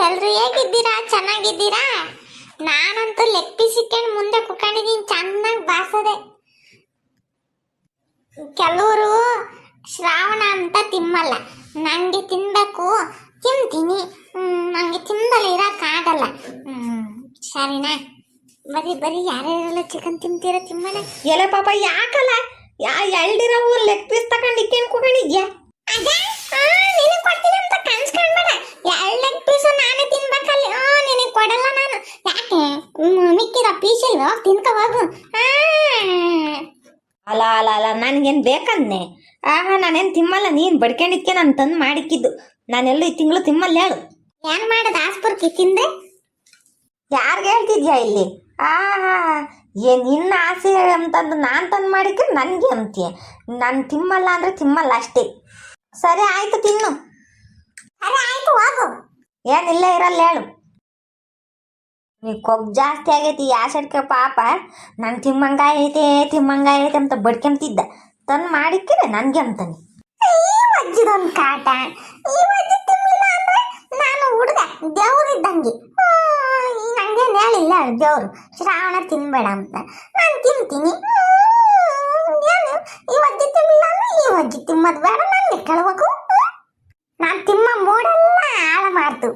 ಎಲ್ರು ಹೇಗಿದ್ದೀರಾ? ಚೆನ್ನಾಗಿದ್ದೀರಾ? ನಾನಂತೂ ಲೆಗ್ ಪೀಸ್ ಇಟ್ಕೊಂಡು ಮುಂದೆ ಕುತ್ಕೊಂಡಿದ್ದೀನಿ, ಚೆನ್ನಾಗಿ ಬಾಸದೆ. ಕೆಲವರು ಶ್ರಾವಣ ಅಂತ ತಿನ್ನಲ್ಲ, ನನಗೆ ತಿನ್ನಬೇಕು, ತಿಂತೀನಿ. ನನಗೆ ತಿನ್ನದಲ್ಲ ಇರೋಕ್ಕಾಗಲ್ಲ. ಸರಿನಾ? ಬರೀ ಯಾರ್ಯಾರೆಲ್ಲ ಚಿಕನ್ ತಿಂತೀರ ತಿಮ್ಮನೆ? ಎಲ್ಲ ಪಾಪ ಯಾಕಲ್ಲ ಎಲ್ಡಿರವು ಲೆಗ್ ಪೀಸ್ ತಗೊಂಡು ಇಕ್ಕೇನು ಕುಕೊಂಡಿದ್ಯಾ? ಅದೇ ನಿನಗೆ ಕೊಡ್ತೀನಿ ಅಂತ ಕನ್ಸ್ಕೊಂಡ್ಬೇಡ. ಎರಡು ಲೆಗ್ ಪೀಸು ನಾನೇ ತಿನ್ಬೇಕಲ್ಲಿ. ನಿನಗೆ ಕೊಡಲ್ಲ ನಾನು. ಯಾಕೆ? ಮಿಕ್ಕಿದ ಪೀಸ್ ಇಲ್ವೋ? ತಿನ್ಕೊ ಹೋಗು. ಅಲ್ಲ ಅಲ್ಲ ಅಲ್ಲ ನನಗೇನು ಬೇಕನ್ನೆ? ನಾನೇನು ತಿಮ್ಮಲ್ಲ, ನೀನು ಬಡ್ಕೊಂಡಿದ್ಕೆ ನಾನು ತಂದು ಮಾಡಿಕ್ಕಿದ್ದು. ನಾನೆಲ್ಲ ಈ ತಿಂಗಳು ತಿಮ್ಮಲ್ಲ ಹೇಳು. ಏನು ಮಾಡೋದು? ಆಸ್ಪುರ್ಕಿ ತಿಂದೆ? ಯಾರಿಗೆ ಹೇಳ್ತಿದ್ಯಾ ಇಲ್ಲಿ? ಏನ್ ನಿನ್ನ ಆಸೆ ಅಂತಂದು ನಾನು ತಂದು ಮಾಡಿಕ್ಕೆ ನನಗೆ ಅಂತೀಯ. ನಾನು ತಿಮ್ಮಲ್ಲ ಅಂದರೆ ತಿಮ್ಮಲ್ಲ ಅಷ್ಟೇ. ಸರಿ ಆಯ್ತು, ತಿನ್ನು. ಅರೆ ಆಯ್ತು, ಹೋಗು. ಏನಿಲ್ಲ ಇರಲ್ಲ ಹೇಳು. ನೀವು ಕೊಬ್ಬು ಜಾಸ್ತಿ ಆಗೈತಿ ಯಾಸಡ್ಕೆ ಪಾಪ. ನಾನು ತಿಮ್ಮಂಗಾಯೈತೆ ಅಂತ ಬಡ್ಕೊಂತಿದ್ದ. ತಂದು ಮಾಡಿಕ್ಕಿರೆ ನನಗೆ ಅಂತಾನೆ. ಈ ವಜ್ಜಿದೊಂದು ಕಾಟ. ಈ ವಜ್ಜಿ ತಿನ್ಲಿಲ್ಲ ಅಂದ್ರೆ ನಾನು ಹುಡುಗ ದೇವ್ರು ಇದ್ದಂಗೆ. ನಂಗೇನು ಹೇಳಿಲ್ಲ ದೇವ್ರು ಶ್ರಾವಣ ತಿನ್ಬೇಡ ಅಂತ. ನಾನು ತಿಂತೀನಿ. ಏನು ಈ ವಜ್ಜಿ ತಿನ್ಲಿಲ್ಲ ಅಂದ್ರೆ ಈ ವಜ್ಜಿ ತಿಮ್ಮದು ಬೇಡ, ನನಗೆ ಕೇಳ್ಬೇಕು. ನಾನು ತಿಮ್ಮ ಮೂಡೆಲ್ಲ ಹಾಳು ಮಾಡ್ತು.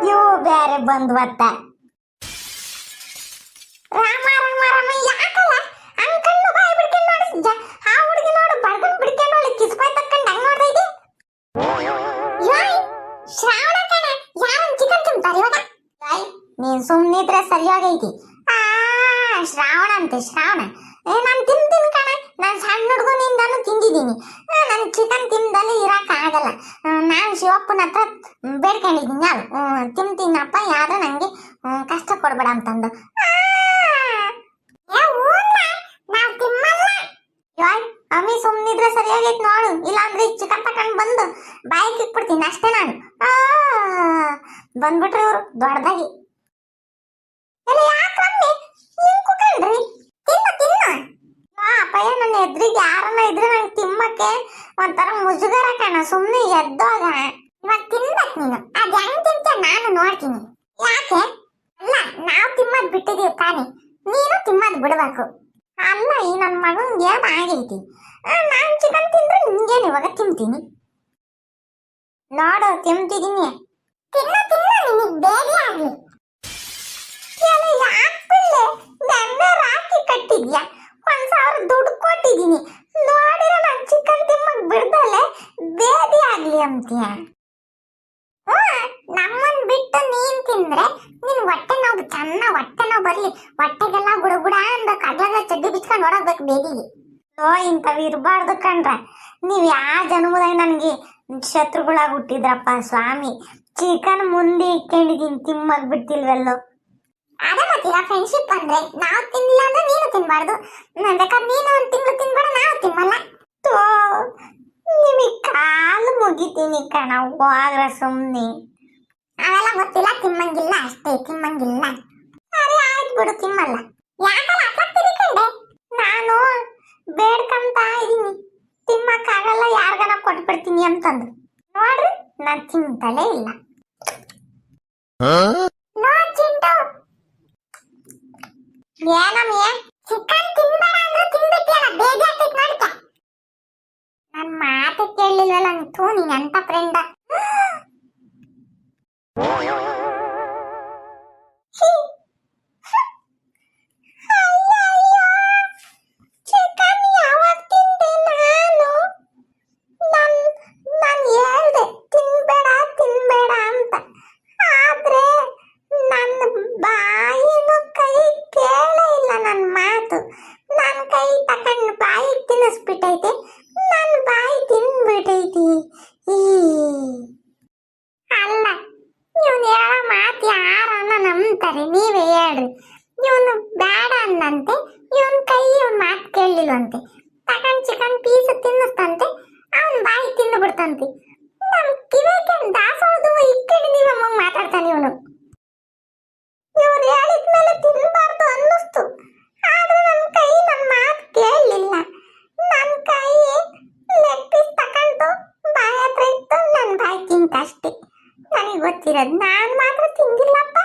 ಇವು ಬೇರೆ ಬಂದ್ವತ್ತ. ರಾಮ ರಾಮ ರಾಮ ಯಾಕಲ್ಲ ಅಂಕಣ್ಣು ಬಾಯಿ ಬಿಡ್ಕೊಂಡು ನೋಡಿದ್ದ. ಆ ಹುಡುಗಿ ನೋಡು ಬಡ್ಕೊಂಡು ಬಿಡ್ಕೊಂಡು ನೋಡಿ ಕಿಸ್ಬಾಯ್ ತಕ್ಕೊಂಡು ಹಂಗ್ ನೋಡ್ತಾ ಇದ್ದೆ. ಶ್ರಾವಣ ಕಣ, ಯಾರನ್ ಚಿಕನ್ ತಿಂತಾರೆ ಇವಾಗ? ನೀನ್ ಸುಮ್ಮನಿದ್ರೆ ಸರಿಯಾಗೈತಿ. ಶ್ರಾವಣ ಅಂತೆ ಶ್ರಾವಣ. ನಾನು ತಿಂತೀನಿ ಕಣ. ನಾನು ಸಣ್ಣ ಹುಡುಗನಿಂದಾನು ತಿಂದಿದ್ದೀನಿ. ನಾನು ಚಿಕನ್ ತಿಂದಲ್ಲಿ ಇರೋಕ್ಕಾಗಲ್ಲ. ನಾನು ಶಿವಪ್ಪನ ಹತ್ರ ಬೇಡ್ಕೊಂಡಿದ್ದೀನಿ, ಯಾರು ತಿಂತೀನಪ್ಪ, ಯಾರು ನನಗೆ ಕಷ್ಟ ಕೊಡ್ಬೇಡ ಅಂತಂದು. ನಾವು ತಿಮ್ಮಲ್ಲ. ಅಮ್ಮಿ ಸುಮ್ಮನಿದ್ರೆ ಸರಿಯಾಗೈತೆ ನೋಡು, ಇಲ್ಲಾಂದ್ರೆ ಚಿಕನ್ ತಗೊಂಡು ಬಂದು ಬಾಯಿಗೆ ಇಟ್ಬಿಡ್ತೀನಿ ಅಷ್ಟೇ ನಾನು. ಬಂದ್ಬಿಟ್ರಿ ಇವರು ದೊಡ್ಡದಾಗಿ. ಯಾಕಮ್ಮಿ ಏನ್ ಕುಕೊಂಡ್ರಿ? ತಿನ್ನ ಅಪ್ಪಯ್ಯ, ನನ್ನ ಎದುರಿಗೆ ಯಾರನ್ನ ಇದ್ರೆ ನಂಗೆ ತಿಮ್ಮಕ್ಕೆ ಒಂಥರ ಮುಜುಗರ ಕಣ. ಸುಮ್ಮನೆ ಎದ್ದೋಗ. ಇವಾಗ ತಿನ್ಬೇಕು ನೀನು. ಅದ್ ಹೆಂಗ್ ತಿಂತ ನಾನು ನೋಡ್ತೀನಿ. ಯಾಕೆ? ಅಲ್ಲ, ನಾವು ತಿಮ್ಮದ್ ಬಿಟ್ಟಿದೀವಿ ತಾನೆ, ನೀನು ತಿಮ್ಮದ್ ಬಿಡ್ಬೇಕು. ಅಲ್ಲ, ಈ ನನ್ನ ಮಗನ್ಗೆ ಏನ್ ಆಗೈತಿ? ನಾನು ಚಿಕನ್ ತಿಂದ್ರೆ ನಿಂಗೇನು ಇವಾಗ ತಿಂತೀನಿ ನೋಡು. ತಿಂತಿದ್ದೀನಿ. ನಿನಗೆ ಬೇರೆ ಆಗ್ಲಿ. ಯಾಕಿಲ್ಲ ಬೆನ್ನ ರಾಕಿ ಕಟ್ಟಿದ್ಯಾ? 1,000 ದುಡ್ಡು ಕೊಟ್ಟಿದ್ದೀನಿ. ನೋಡಿರ ನಾನು ಚಿಕನ್ ತಿಮ್ಮಕ್ ಬಿಡ್ದಲೆ ಬೇದಿ ಆಗ್ಲಿ ಅಂತೀಯ? ನಮ್ಮನ್ ಬಿಟ್ಟು ನೀನ್ ತಿಂದ್ರೆ ನಿನ್ ಹೊಟ್ಟೆ ನೋವು ಚೆನ್ನಾಗ್ ಹೊಟ್ಟೆ ನೋವು ಬರ್ಲಿ. ಹೊಟ್ಟೆಗೆಲ್ಲ ಗುಡುಗುಡ ಅಂದ ಕಡ್ಲಾಗ ಚಡ್ಡಿ ಬಿಚ್ಕೊಂಡು ಹೊಡೋಗ್ಬೇಕು ಬೇದಿಗೆ. ಇಂಥವು ಇರಬಾರ್ದು ಕಣ್ರ. ನೀವ್ ಯಾವ ಜನ್ಮದಾಗ ನನಗೆ ಶತ್ರುಗಳಾಗಿ ಹುಟ್ಟಿದ್ರಪ್ಪ ಸ್ವಾಮಿ. ಚಿಕನ್ ಮುಂದೆ ಇಟ್ಕೊಂಡಿದೀನಿ, ತಿಮ್ಮಕ್ ಬಿಟ್ಟಿಲ್ವೆಲ್ಲೋ. ಅದೇ ಮತ್ತೀಗ ಫ್ರೆಂಡ್ಶಿಪ್ ಅಂದ್ರೆ ನಾವು ತಿನ್ನಿಲ್ಲ ಅಂದ್ರೆ ನೀನು ತಿನ್ಬಾರ್ದು. ಬೇಕಾದ್ರೆ ನೀನು ಒಂದು ತಿಂಗಳು ತಿನ್ಬೇಡ, ನಾವು ತಿನ್ನಲ್ಲ. ನಿಮಗೆ ಕಾಲು ಮುಗಿತೀನಿ ಕಣ, ಹೋಗ್ರ ಸುಮ್ಮನೆ. ಅವೆಲ್ಲ ಗೊತ್ತಿಲ್ಲ, ತಿಮ್ಮಂಗಿಲ್ಲ ಅಷ್ಟೇ, ತಿಮ್ಮಂಗಿಲ್ಲ. ಸರಿ ಆಯ್ತು ಬಿಡು, ತಿಮ್ಮಲ್ಲ. ಯಾಕಲ್ಲ ಅಟ್ಲಾಗ್ತೀರಿ ಕಂಡೆ? ನಾನು ಬೇಡ್ಕೊಂತ ಇದೀನಿ, ತಿಮ್ಮಕ್ಕಾಗಲ್ಲ, ಯಾರಿಗಾನ ಕೊಟ್ಬಿಡ್ತೀನಿ ಅಂತಂದು. ನೋಡ್ರಿ, ನಾನು ತಿಂತಲೇ ಇಲ್ಲ. ಏನಮ್ಮೆ ಚಿಕನ್ ತಿನ್ಬೇಡ ಅಂದ್ರೆ ತಿನ್ಬಿಟ್ಟಿಯಲ್ಲ, ಬೇಜಾರ್ತೈತೆ ನೋಡ್ಕ. ನನ್ನ ಮಾತು ಕೇಳಲಿಲ್ವಲ್ಲ ಅಂತೂ ನೀನ್ ಅಂತ ಫ್ರೆಂಡ. ಚಿಕನ್ ಯಾವಾಗ ತಿಂದೆ ನಾನು? ನಾನು ಹೇಳ್ದೆ ತಿನ್ಬೇಡ ಅಂತ, ಆದ್ರೆ ನನ್ನ ಬಾಯಿನೂ ಕೈ ಕೇಳೇ ಇಲ್ಲ ನನ್ನ ಮಾತು. ನನ್ನ ಕೈ ತಕೊಂಡು ಬಾಯಿ ತಿನ್ನಿಸ್ಬಿಟ್ಟೈತೆ, ನನ್ನ ಬಾಯಿ ತಿನ್ಬಿಟ್ಟೈತಿ. ತಿಂತ ಅಷ್ಟೇ ನನಗೆ ಗೊತ್ತಿರೋದು ನಾನು ಮಾತ್ರ ತಿಂದಿಲ್ಲಪ್ಪ